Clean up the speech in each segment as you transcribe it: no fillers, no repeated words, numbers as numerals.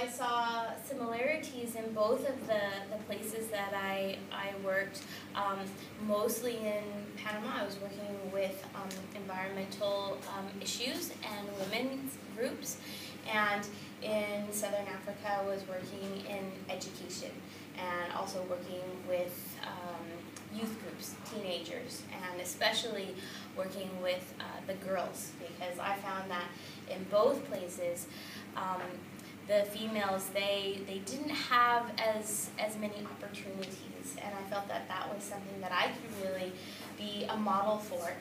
I saw similarities in both of the places that I worked. Mostly in Panama, I was working with environmental issues and women's groups, and in Southern Africa, I was working in education and also working with youth groups, teenagers, and especially working with the girls, because I found that in both places, the females, they didn't have as many opportunities, and I felt that that was something that I could really be a model for.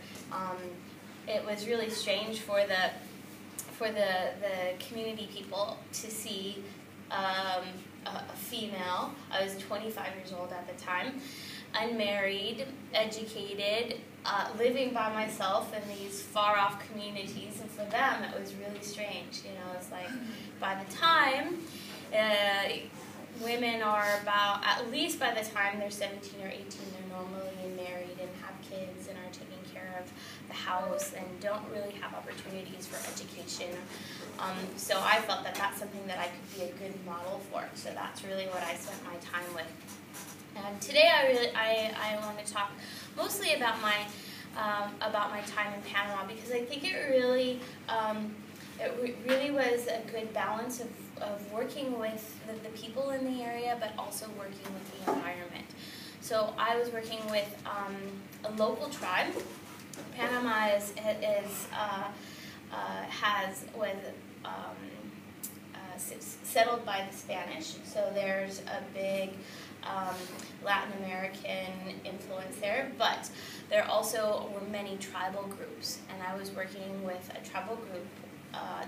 It was really strange for the community people to see a female. I was 25 years old at the time, unmarried, educated, living by myself in these far-off communities, and for them it was really strange. You know, it's like by the time women are about, at least by the time they're 17 or 18, they're normally married and have kids and are taking care of the house and don't really have opportunities for education. So I felt that that's something that I could be a good model for. So that's really what I spent my time with. And today I want to talk mostly about my time in Panama, because I think it really was a good balance of working with the people in the area, but also working with the environment. So I was working with a local tribe. Panama was settled by the Spanish, so there's a big Latin American influence there, but there also were many tribal groups, and I was working with a tribal group,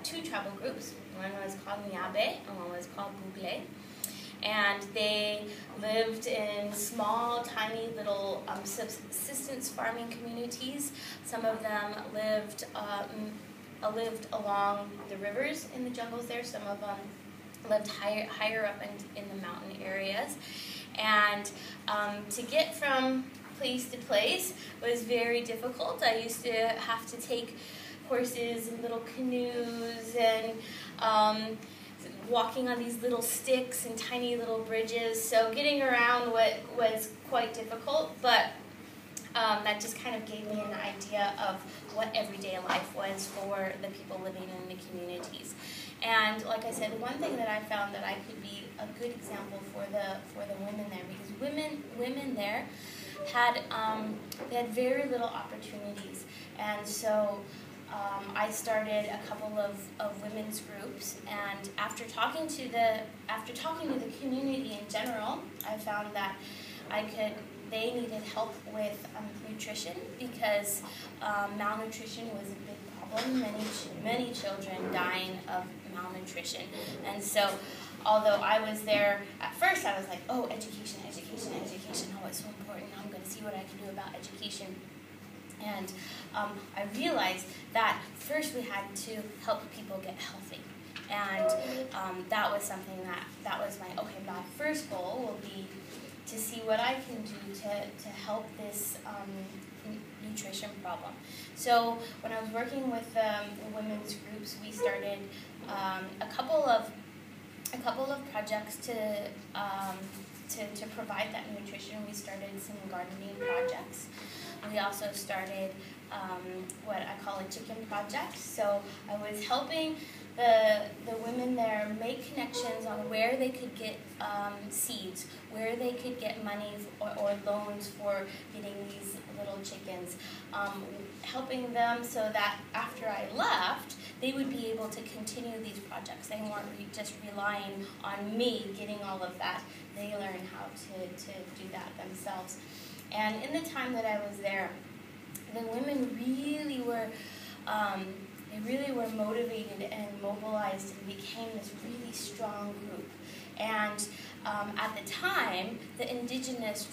two tribal groups. One was called Nyabe and one was called Bugle, and they lived in small, tiny little subsistence farming communities. Some of them lived along the rivers in the jungles there. Some of them lived higher up in the mountain areas. And to get from place to place was very difficult. I used to have to take horses and little canoes and walking on these little sticks and tiny little bridges. So getting around was quite difficult, but that just kind of gave me an idea of what everyday life was for the people living in the communities. And like I said, one thing that I found that I could be a good example for the women there, because women there had they had very little opportunities, and so I started a couple of women's groups, and after talking to the community in general, I found that they needed help with nutrition, because malnutrition was a big problem. Many children dying of malnutrition. And so, although I was there, at first I was like, oh, education, oh, it's so important, I'm going to see what I can do about education. And I realized that first we had to help people get healthy. And that was something that was my first goal will be to see what I can do to help this nutrition problem. So when I was working with the women's groups, we started a couple of projects to provide that nutrition. We started some gardening projects. We also started what I call a chicken project. So I was helping the women there make connections on where they could get seeds, where they could get money or loans for getting these little chickens, helping them so that after I left, they would be able to continue these projects. They weren't just relying on me getting all of that. They learned how to do that themselves. And in the time that I was there, the women really were motivated and mobilized and became this really strong group. And at the time, the indigenous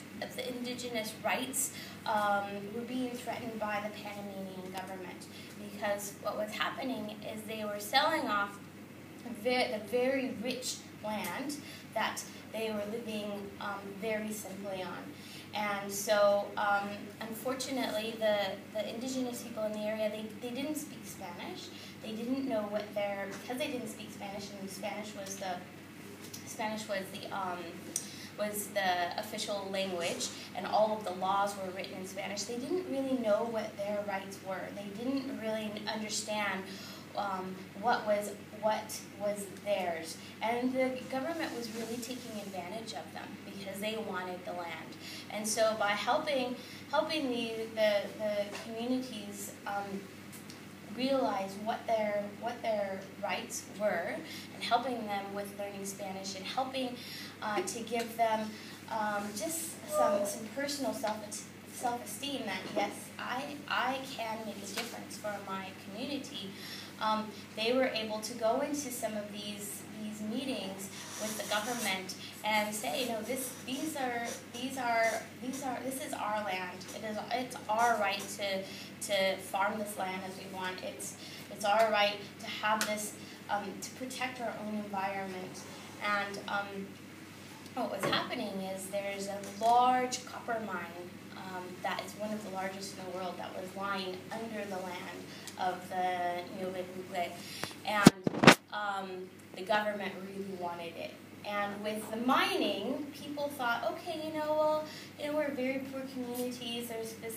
rights were being threatened by the Panamanian government, because what was happening is they were selling off the very rich land that they were living very simply on. And so, unfortunately, the indigenous people in the area, they didn't speak Spanish. They didn't know because they didn't speak Spanish, and Spanish was the Spanish was the official language, and all of the laws were written in Spanish. They didn't really know what their rights were. They didn't really understand what was theirs, and the government was really taking advantage of them because they wanted the land. And so by helping the communities realize what their rights were, and helping them with learning Spanish, and helping to give them just some personal self-esteem that yes, I can make a difference for my community. They were able to go into some of these meetings with the government and say, this is our land. It's our right to farm this land as we want. It's our right to have this, to protect our own environment. And what was happening is there's a large copper mine that is one of the largest in the world that was lying under the land of the Nuevo León, and the government really wanted it. And with the mining, people thought, okay, we're very poor communities. There's this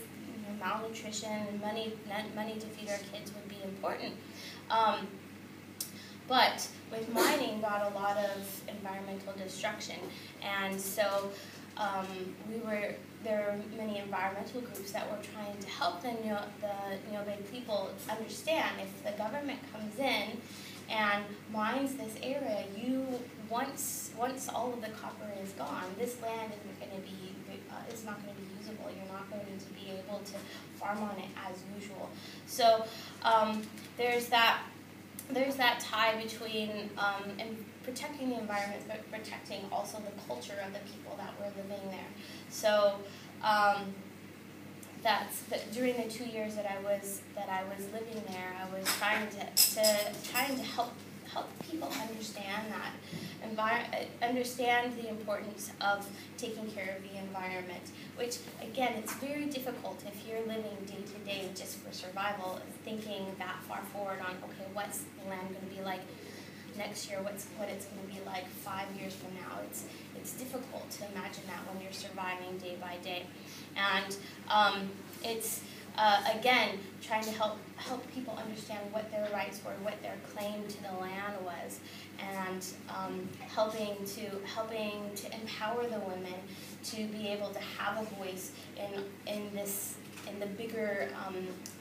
malnutrition, and money to feed our kids would be important. But with mining brought a lot of environmental destruction, and so there were many environmental groups that were trying to help the Nuevo people understand, if the government comes in and mines this area, once all of the copper is gone, this land isn't going to be it's not going to be usable. You're not going to be able to farm on it as usual. So there's that tie between protecting the environment, but protecting also the culture of the people that were living there. So during the 2 years that I was living there, I was trying to help people understand understand the importance of taking care of the environment. Which again, it's very difficult if you're living day to day just for survival, thinking that far forward on, okay, what's the land going to be like next year? What it's going to be like 5 years from now? It's difficult to imagine that when you're surviving day by day, and it's again trying to help people understand what their rights were, what their claim to the land was, and helping to empower the women to be able to have a voice in the bigger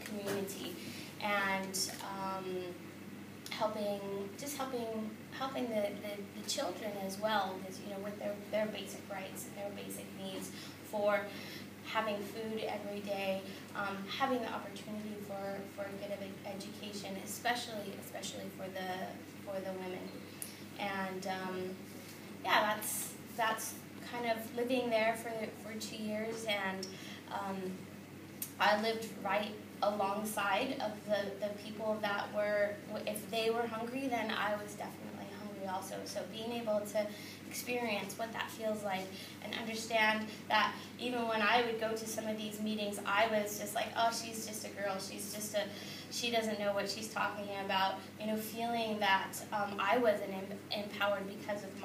community, and helping the children as well, because with their basic rights and their basic needs for having food every day, having the opportunity for a good education, especially for the women. And yeah, that's kind of living there for 2 years, and I lived right alongside of the people that were, if they were hungry, then I was definitely hungry also. So being able to experience what that feels like, and understand that even when I would go to some of these meetings, I was just like, oh, she's just a girl, she doesn't know what she's talking about, feeling that I wasn't empowered because of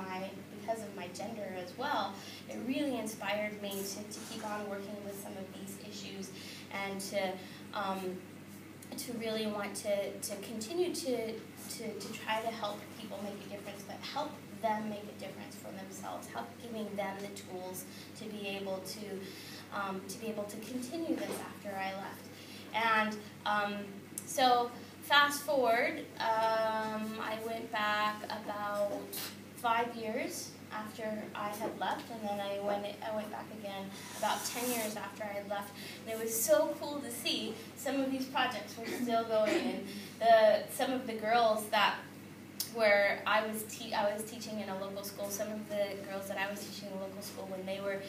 my gender as well. It really inspired me to keep on working with some of these issues, and to really want to continue to try to help people make a difference, but help them make a difference for themselves, help giving them the tools to be able to continue this after I left. And so fast forward, I went back about 5 years after I had left, and then I went back again about 10 years after I had left. And it was so cool to see some of these projects were still going, and some of the girls that where I was teaching in a local school, some of the girls that I was teaching in a local school, when they were